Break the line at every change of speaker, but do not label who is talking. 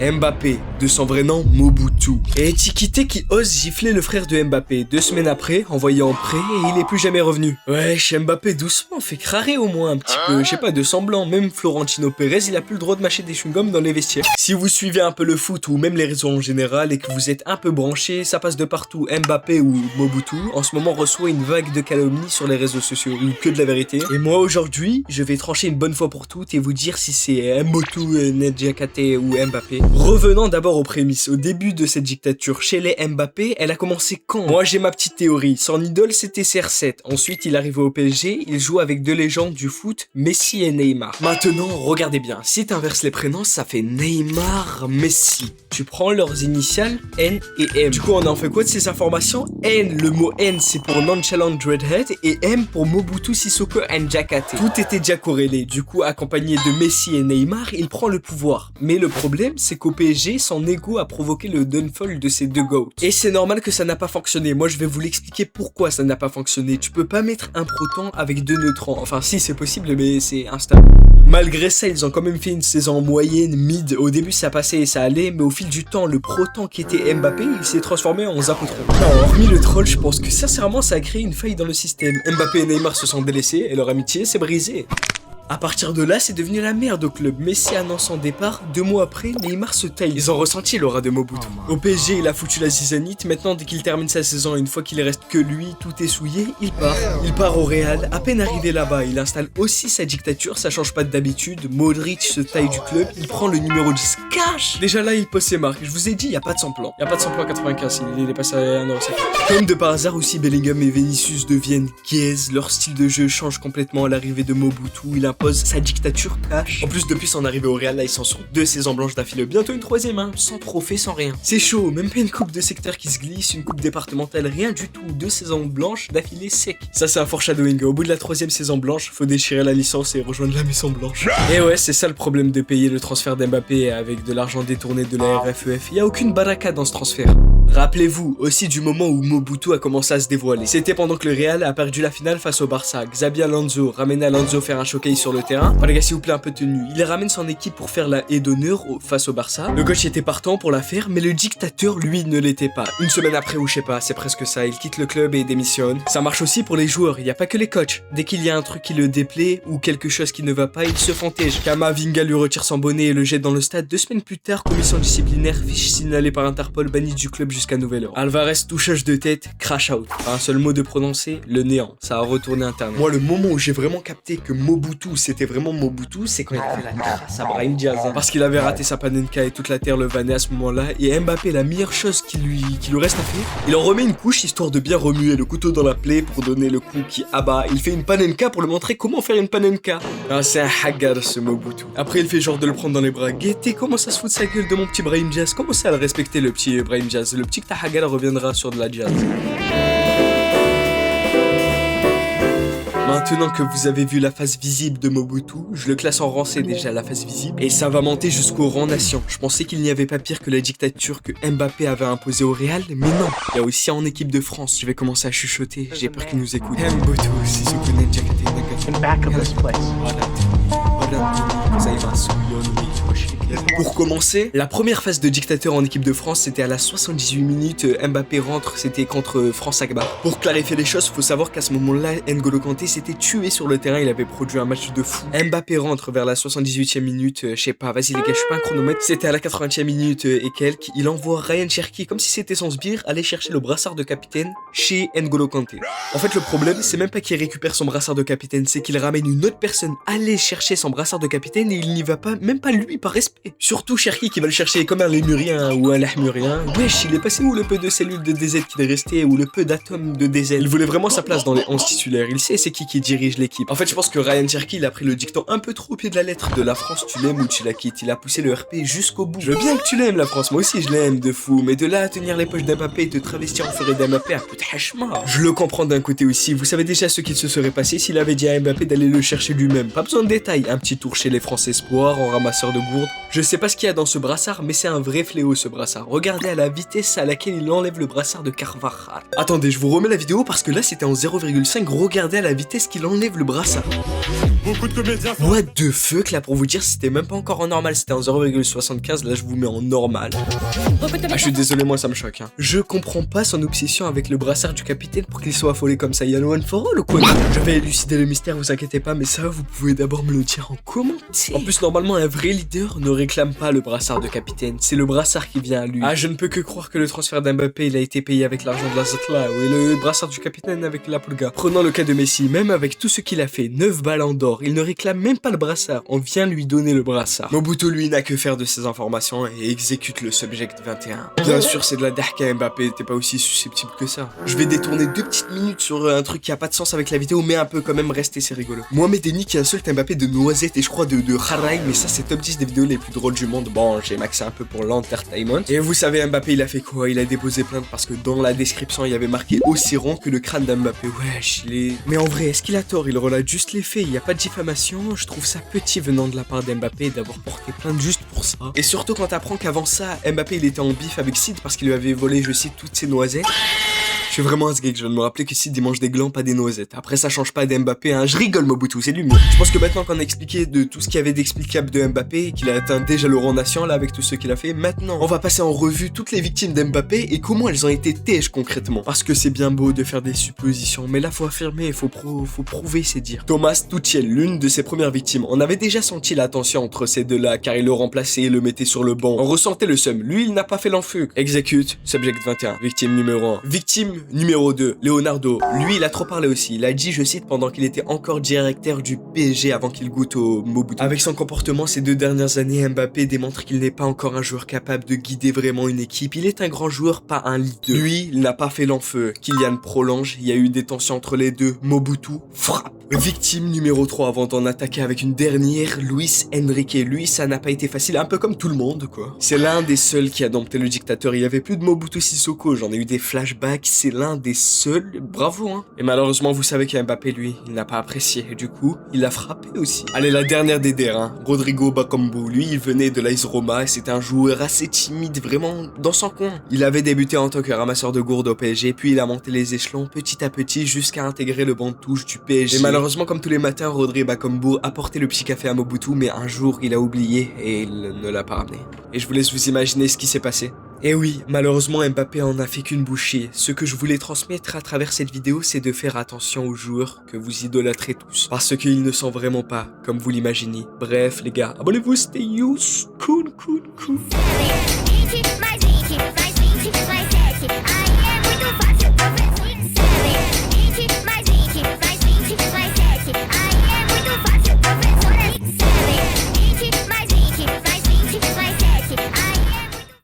Mbappé, de son vrai nom Mobutu. Et Tchikité qui ose gifler le frère de Mbappé. 2 semaines après, envoyé en prêt et il est plus jamais revenu. Wesh, Mbappé doucement, fait crarer au moins un petit peu, je sais pas, de semblant. Même Florentino Pérez, il a plus le droit de mâcher des chewing-gums dans les vestiaires. Si vous suivez un peu le foot ou même les réseaux en général et que vous êtes un peu branché, ça passe de partout. Mbappé ou Mobutu, en ce moment reçoit une vague de calomnies sur les réseaux sociaux, ou que de la vérité. Et moi aujourd'hui, je vais trancher une bonne fois pour toutes et vous dire si c'est Mobutu, Nedjakate ou Mbappé. Revenons d'abord aux prémices. Au début de cette dictature chez les Mbappé, elle a commencé quand? Moi j'ai ma petite théorie. Son idole c'était CR7. Ensuite il arrive au PSG, il joue avec deux légendes du foot, Messi et Neymar. Maintenant regardez bien, si t'inverses les prénoms, ça fait Neymar, Messi. Tu prends leurs initiales N et M. Du coup on en fait quoi de ces informations? N, le mot N c'est pour Nonchalant Dreadhead et M pour Mobutu Sissoko Ndjakate. Tout était déjà corrélé. Du coup accompagné de Messi et Neymar, il prend le pouvoir. Mais le problème c'est qu'au PSG, son ego a provoqué le downfall de ces deux GOATs. Et c'est normal que ça n'a pas fonctionné. Moi je vais vous l'expliquer pourquoi ça n'a pas fonctionné. Tu peux pas mettre un proton avec deux neutrons. Enfin si c'est possible mais c'est instable. Malgré ça, ils ont quand même fait une saison moyenne, mid. Au début, ça passait et ça allait, mais au fil du temps, le proton qui était Mbappé, il s'est transformé en Zapotron. Non, hormis le troll, je pense que sincèrement, ça a créé une faille dans le système. Mbappé et Neymar se sont délaissés et leur amitié s'est brisée. À partir de là, c'est devenu la merde au club. Messi annonce son départ, 2 mois après, Neymar se taille. Ils ont ressenti l'aura de Mobutu. Au PSG, il a foutu la zizanite. Maintenant, dès qu'il termine sa saison, une fois qu'il reste que lui, tout est souillé, il part. Il part au Real. À peine arrivé là-bas, il installe aussi sa dictature. Ça change pas d'habitude. Modric se taille du club. Il prend le numéro 10. Cash. Déjà là, il pose ses marques. Je vous ai dit, il n'y a pas de sans-plan. Il n'y a pas de sans-plan 95. Il est passé à 1,50 €. Comme de par hasard aussi, Bellingham et Vinicius deviennent gays. Leur style de jeu change complètement à l'arrivée de Mobutu. Il impose sa dictature cash. En plus, depuis son arrivée au Real, là, ils s'en sont 2 saisons blanches d'affilée. Bientôt une 3e, hein, sans trophée, sans rien. C'est chaud, même pas une coupe de secteur qui se glisse, une coupe départementale, rien du tout. 2 saisons blanches d'affilée sec. Ça, c'est un foreshadowing. Au bout de la 3e saison blanche, faut déchirer la licence et rejoindre la maison blanche. Et ouais, c'est ça le problème de payer le transfert d'Mbappé avec de l'argent détourné de la RFEF. Il y a aucune baraka dans ce transfert. Rappelez-vous aussi du moment où Mobutu a commencé à se dévoiler. C'était pendant que le Real a perdu la finale face au Barça. Xabi Alonso ramène Alonso faire un showcase sur le terrain. Oh les gars, s'il vous plaît, un peu de tenue. Il ramène son équipe pour faire la haie d'honneur face au Barça. Le coach était partant pour la faire, mais le dictateur, lui, ne l'était pas. Une semaine après, ou je sais pas, c'est presque ça, il quitte le club et démissionne. Ça marche aussi pour les joueurs, il n'y a pas que les coachs. Dès qu'il y a un truc qui le déplaît ou quelque chose qui ne va pas, il se fantège. Kamavinga lui retire son bonnet et le jette dans le stade. 2 semaines plus tard, commission disciplinaire, fiche signalée par Interpol, banni du club jusqu'à nouvel ordre. Alvarez, touchage de tête, crash out. Pas un seul mot de prononcer, le néant. Ça a retourné internet. Moi, le moment où j'ai vraiment capté que Mobutu, c'était vraiment Mobutu, c'est quand il a fait la crasse à Brahim Diaz. Parce qu'il avait raté sa panenka et toute la terre le vannait à ce moment-là. Et Mbappé, la meilleure chose qui lui reste à faire, il en remet une couche histoire de bien remuer le couteau dans la plaie pour donner le coup qui abat. Il fait une panenka pour lui montrer comment faire une panenka. Ah, c'est un hagar ce Mobutu. Après, il fait genre de le prendre dans les bras. Guettez, comment ça se fout de sa gueule de mon petit Brahim Diaz? Comment ça à le respecter, le petit Brahim Diaz? Le petit que ta hagar reviendra sur de la jazz. Maintenant que vous avez vu la face visible de Mobutu, je le classe en rang C déjà, la face visible, et ça va monter jusqu'au rang nation. Je pensais qu'il n'y avait pas pire que la dictature que Mbappé avait imposée au Real, mais non. Il y a aussi en équipe de France, je vais commencer à chuchoter, j'ai peur qu'il nous écoute. Mobutu, Sissoko Ndjakate, pour commencer, la première phase de dictateur en équipe de France, c'était à la 78 minutes, Mbappé rentre, c'était contre France Agba. Pour clarifier les choses, faut savoir qu'à ce moment-là, N'Golo Kanté s'était tué sur le terrain, il avait produit un match de fou. Mbappé rentre vers la 78e minute, je sais pas, vas-y les gars, je suis pas un chronomètre. C'était à la 80e minute et quelques, il envoie Ryan Cherki, comme si c'était son sbire, aller chercher le brassard de capitaine chez N'Golo Kanté. En fait, le problème, c'est même pas qu'il récupère son brassard de capitaine, c'est qu'il ramène une autre personne aller chercher son brassard de capitaine et il n'y va pas, même pas lui par respect. Surtout Cherki qui va le chercher comme un lémurien ou un lahmurien. Wesh, il est passé où le peu de cellules de DZ qu'il est resté ou le peu d'atomes de DZ? Il voulait vraiment sa place dans les 11 titulaires, il sait c'est qui dirige l'équipe. En fait, je pense que Ryan Cherki, il a pris le dicton un peu trop au pied de la lettre. De la France, tu l'aimes ou tu la quittes. Il a poussé le RP jusqu'au bout. Je veux bien que tu l'aimes la France, moi aussi je l'aime de fou, mais de là à tenir les poches d'Mbappé et te travestir en forêt d'Mbappé, un peu de hachma. Je le comprends d'un côté aussi, vous savez déjà ce qu'il se serait passé s'il avait dit à Mbappé d'aller le chercher lui-même. Pas besoin de détails, un petit tour chez les France Espoirs en ramasseur de gourdes. Je sais pas ce qu'il y a dans ce brassard, mais c'est un vrai fléau ce brassard. Regardez à la vitesse à laquelle il enlève le brassard de Carvajal. Attendez, je vous remets la vidéo parce que là c'était en 0,5. Regardez à la vitesse qu'il enlève le brassard.
Beaucoup de comédiens.
What the fuck, là pour vous dire, c'était même pas encore en normal, c'était en 0,75. Là je vous mets en normal. Ah, je suis désolé, moi ça me choque. Hein. Je comprends pas son obsession avec le brassard du capitaine pour qu'il soit affolé comme ça. Il y a no one for all ou quoi? Je vais élucider le mystère, vous inquiétez pas, mais ça vous pouvez d'abord me le dire en commentaire. En plus, normalement, un vrai leader ne réclame pas le brassard de capitaine, c'est le brassard qui vient à lui. Ah, je ne peux que croire que le transfert d'Mbappé, il a été payé avec l'argent de la Zotla, et le brassard du capitaine avec la Pulga. Prenons le cas de Messi, même avec tout ce qu'il a fait, 9 ballons d'or, il ne réclame même pas le brassard, on vient lui donner le brassard. Mobutu, lui, n'a que faire de ces informations et exécute le Subject 21. Bien sûr, c'est de la darka, Mbappé, t'es pas aussi susceptible que ça. Je vais détourner 2 petites minutes sur un truc qui a pas de sens avec la vidéo, mais un peu quand même, restez, c'est rigolo. Mohamed Eni qui insulte Mbappé de noisette et je crois de haraï, mais ça c'est top 10 des vidéos les plus drôles du monde. Bon, j'ai maxé un peu pour l'entertainment. Et vous savez, Mbappé il a fait quoi? Il a déposé plainte parce que dans la description il y avait marqué aussi rond que le crâne d'Mbappé. Wesh, Mais en vrai, est-ce qu'il a tort? Il relate juste les faits, il n'y a pas de diffamation. Je trouve ça petit venant de la part d'Mbappé d'avoir porté plainte juste pour ça. Et surtout quand t'apprends qu'avant ça, Mbappé il était en bif avec Sid parce qu'il lui avait volé, je cite, toutes ses noisettes. Je suis vraiment un sgeg, je viens de me rappeler que Sid il mange des glands, pas des noisettes. Après ça change pas d'Mbappé, hein. Je rigole Mobutu, c'est du mieux. Je pense que maintenant qu'on a expliqué de tout ce qu'il y avait d'explicable de Mbappé, qu'il a atteint déjà le rang nation là avec tout ce qu'il a fait, maintenant on va passer en revue toutes les victimes d'Mbappé et comment elles ont été têches concrètement. Parce que c'est bien beau de faire des suppositions, mais là faut affirmer, faut prouver ses dires. Thomas Tuchel, l'une de ses premières victimes, on avait déjà senti la tension entre ces deux là car il le remplaçait et le mettait sur le banc. On ressentait le seum, lui il n'a pas fait l'enfeu. Execute, Subject 21, victime numéro 1. Victime numéro 2, Leonardo. Lui, il a trop parlé aussi. Il a dit, je cite, pendant qu'il était encore directeur du PSG avant qu'il goûte au Mobutu. Avec son comportement ces 2 dernières années, Mbappé démontre qu'il n'est pas encore un joueur capable de guider vraiment une équipe. Il est un grand joueur, pas un leader. Lui, il n'a pas fait l'enfeu. Kylian prolonge, il y a eu des tensions entre les deux. Mobutu frappe. Victime numéro 3 avant d'en attaquer avec une dernière, Luis Enrique. Lui, ça n'a pas été facile, un peu comme tout le monde, quoi. C'est l'un des seuls qui a dompté le dictateur. Il y avait plus de Mobutu Sissoko, j'en ai eu des flashbacks. C'est l'un des seuls, bravo, hein. Et malheureusement, vous savez qu'Mbappé, lui, il n'a pas apprécié. Et du coup, il a frappé aussi. Allez, la dernière des der, hein. Rodrigo Bakambu. Lui, il venait de l'AS Roma et c'était un joueur assez timide, vraiment dans son coin. Il avait débuté en tant que ramasseur de gourdes au PSG, puis il a monté les échelons petit à petit jusqu'à intégrer le banc de touche du PSG. Et malheureusement, comme tous les matins, Rodrigo Bakambu apportait le petit café à Mobutu, mais un jour, il a oublié et il ne l'a pas ramené. Et je vous laisse vous imaginer ce qui s'est passé. Et oui, malheureusement Mbappé en a fait qu'une bouchée. Ce que je voulais transmettre à travers cette vidéo, c'est de faire attention aux joueurs que vous idolâtrez tous. Parce qu'ils ne sont vraiment pas comme vous l'imaginez. Bref les gars, abonnez-vous, stay you, cool.